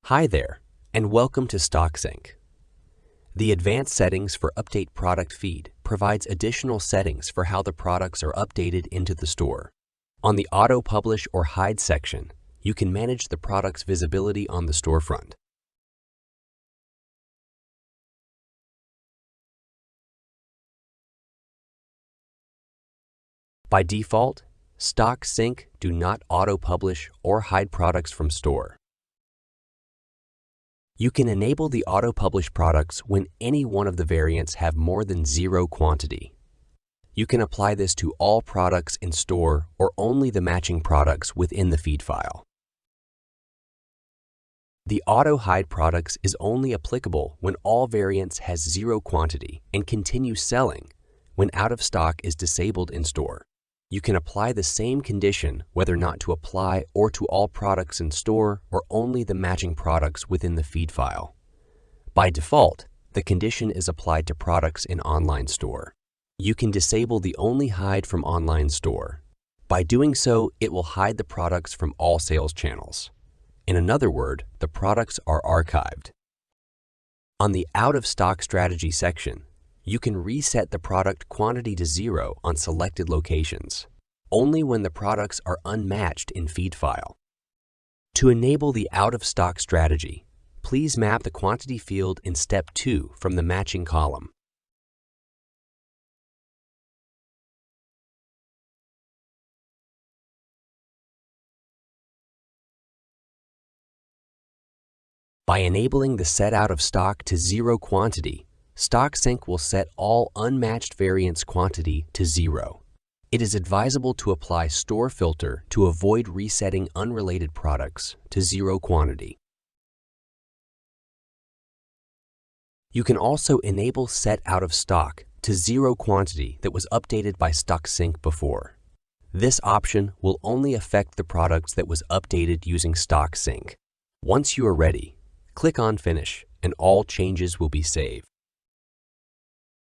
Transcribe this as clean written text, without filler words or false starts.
Hi there, and welcome to StockSync. The Advanced Settings for Update Product feed provides additional settings for how the products are updated into the store. On the Auto Publish or Hide section, you can manage the product's visibility on the storefront. By default, StockSync do not auto-publish or hide products from store. You can enable the auto-publish products when any one of the variants have more than 0 quantity. You can apply this to all products in store or only the matching products within the feed file. The auto-hide products is only applicable when all variants has 0 quantity and continue selling when out of stock is disabled in store. You can apply the same condition whether not to apply or to all products in store or only the matching products within the feed file. By default, the condition is applied to products in online store. You can disable the only hide from online store. By doing so, it will hide the products from all sales channels. In another word, the products are archived. On the Out of Stock Strategy section, you can reset the product quantity to 0 on selected locations, only when the products are unmatched in feed file. To enable the Out of Stock strategy, please map the quantity field in Step 2 from the matching column. By enabling the Set Out of Stock to 0 quantity, StockSync will set all unmatched variants quantity to 0. It is advisable to apply Store Filter to avoid resetting unrelated products to 0 quantity. You can also enable Set Out of Stock to 0 quantity that was updated by StockSync before. This option will only affect the products that was updated using StockSync. Once you are ready, click on Finish and all changes will be saved.